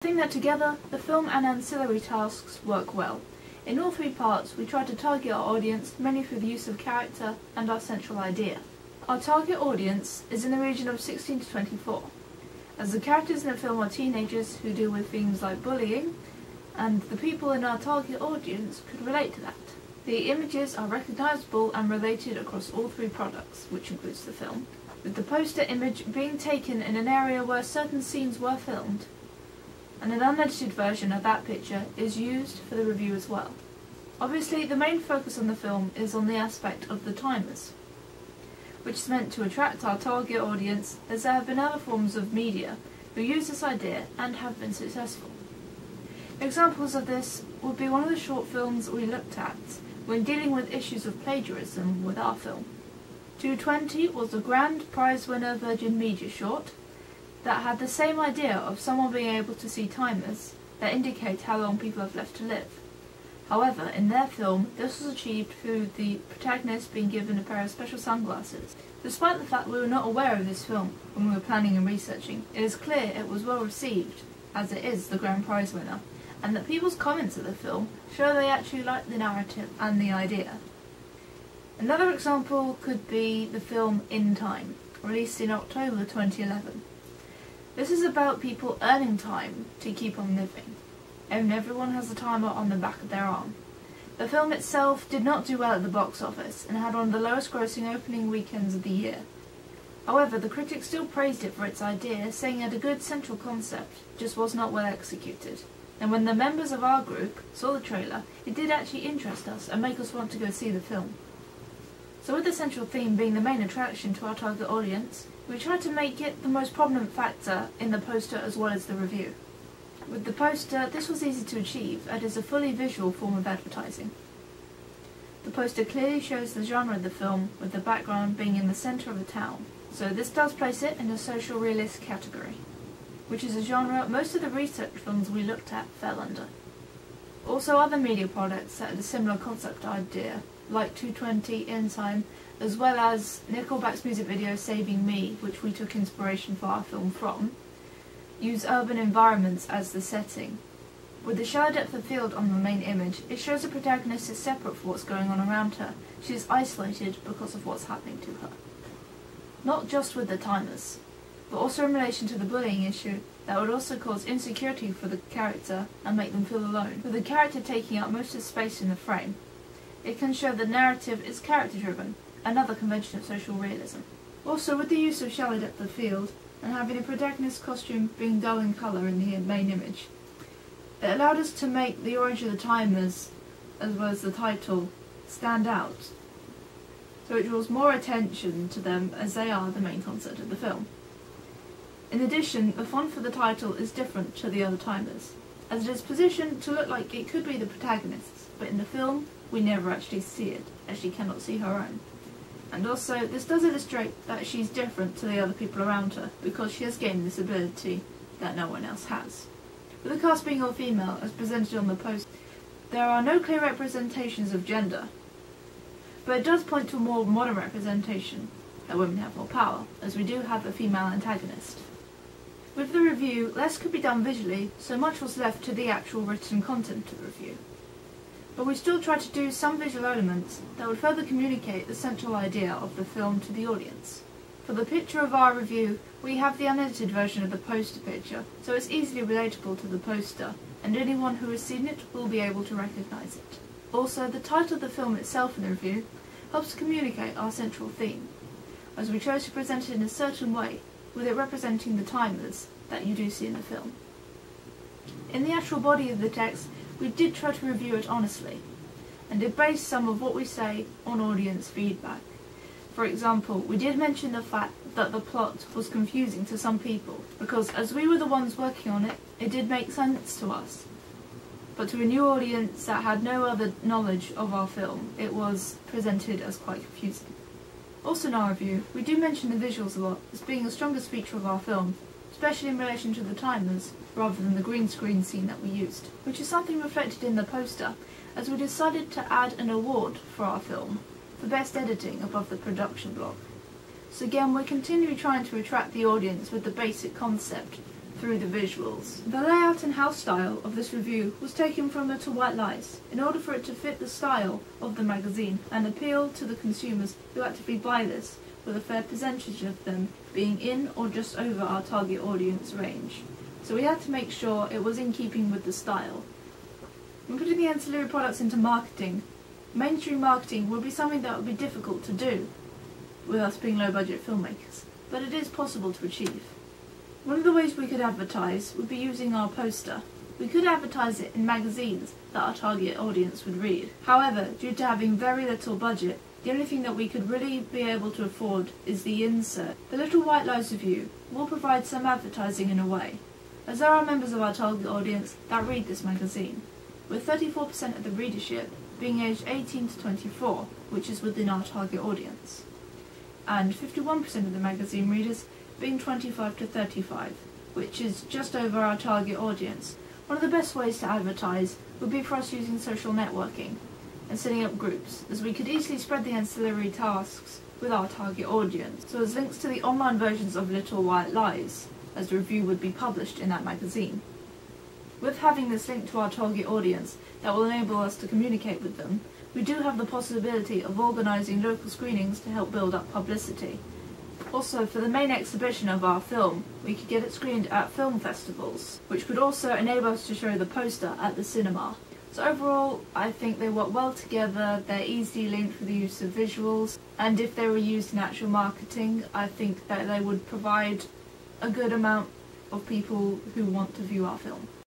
I think that together, the film and ancillary tasks work well. In all three parts, we try to target our audience mainly through the use of character and our central idea. Our target audience is in the region of 16 to 24, as the characters in the film are teenagers who deal with things like bullying, and the people in our target audience could relate to that. The images are recognisable and related across all three products, which includes the film, with the poster image being taken in an area where certain scenes were filmed, and an unedited version of that picture is used for the review as well. Obviously, the main focus on the film is on the aspect of the timers, which is meant to attract our target audience, as there have been other forms of media who use this idea and have been successful. Examples of this would be one of the short films we looked at when dealing with issues of plagiarism with our film. 220 was a grand prize winner Virgin Media short that had the same idea of someone being able to see timers that indicate how long people have left to live. However, in their film, this was achieved through the protagonist being given a pair of special sunglasses. Despite the fact we were not aware of this film when we were planning and researching, it is clear it was well received, as it is the grand prize winner, and that people's comments of the film show they actually like the narrative and the idea. Another example could be the film In Time, released in October 2011. This is about people earning time to keep on living, and everyone has a timer on the back of their arm. The film itself did not do well at the box office and had one of the lowest grossing opening weekends of the year. However, the critics still praised it for its idea, saying it had a good central concept, just was not well executed. And when the members of our group saw the trailer, it did actually interest us and make us want to go see the film. So with the central theme being the main attraction to our target audience, we tried to make it the most prominent factor in the poster as well as the review. With the poster, this was easy to achieve, as it is a fully visual form of advertising. The poster clearly shows the genre of the film, with the background being in the centre of a town, so this does place it in the social realist category, which is a genre most of the research films we looked at fell under. Also, other media products that had a similar concept idea, like 220 In Time, as well as Nickelback's music video Saving Me, which we took inspiration for our film from, use urban environments as the setting. With the shallow depth of field on the main image, it shows the protagonist is separate from what's going on around her. She is isolated because of what's happening to her. Not just with the timers, but also in relation to the bullying issue that would also cause insecurity for the character and make them feel alone, with the character taking up most of the space in the frame. It can show the narrative is character-driven, another convention of social realism. Also, with the use of shallow depth of field, and having the protagonist's costume being dull in colour in the main image, it allowed us to make the orange of the timers, as well as the title, stand out, so it draws more attention to them as they are the main concept of the film. In addition, the font for the title is different to the other timers, as it is positioned to look like it could be the protagonist's, but in the film we never actually see it, as she cannot see her own. And also, this does illustrate that she's different to the other people around her, because she has gained this ability that no one else has. With the cast being all female, as presented on the poster, there are no clear representations of gender, but it does point to a more modern representation, that women have more power, as we do have a female antagonist. With the review, less could be done visually, so much was left to the actual written content of the review. But we still tried to do some visual elements that would further communicate the central idea of the film to the audience. For the picture of our review, we have the unedited version of the poster picture, so it's easily relatable to the poster, and anyone who has seen it will be able to recognise it. Also, the title of the film itself in the review helps to communicate our central theme, as we chose to present it in a certain way, with it representing the timers that you do see in the film. In the actual body of the text, we did try to review it honestly, and did base some of what we say on audience feedback. For example, we did mention the fact that the plot was confusing to some people, because as we were the ones working on it, it did make sense to us. But to a new audience that had no other knowledge of our film, it was presented as quite confusing. Also in our review, we do mention the visuals a lot as being the strongest feature of our film, especially in relation to the timers, rather than the green screen scene that we used, which is something reflected in the poster, as we decided to add an award for our film, for best editing above the production block. So again, we're continually trying to attract the audience with the basic concept through the visuals. The layout and house style of this review was taken from Little White Lies in order for it to fit the style of the magazine and appeal to the consumers who actively buy this, with a fair percentage of them being in or just over our target audience range. So we had to make sure it was in keeping with the style. When putting the ancillary products into marketing, mainstream marketing would be something that would be difficult to do with us being low-budget filmmakers, but it is possible to achieve. One of the ways we could advertise would be using our poster. We could advertise it in magazines that our target audience would read. However, due to having very little budget, the only thing that we could really be able to afford is the insert. The Little White Lies review will provide some advertising in a way, as there are members of our target audience that read this magazine, with 34% of the readership being aged 18 to 24, which is within our target audience, and 51% of the magazine readers being 25 to 35, which is just over our target audience. One of the best ways to advertise would be for us using social networking and setting up groups, as we could easily spread the ancillary tasks with our target audience, so as links to the online versions of Little White Lies, as the review would be published in that magazine. With having this link to our target audience that will enable us to communicate with them, we do have the possibility of organising local screenings to help build up publicity. Also, for the main exhibition of our film, we could get it screened at film festivals, which would also enable us to show the poster at the cinema. So overall, I think they work well together, they're easily linked with the use of visuals, and if they were used in actual marketing, I think that they would provide a good amount of people who want to view our film.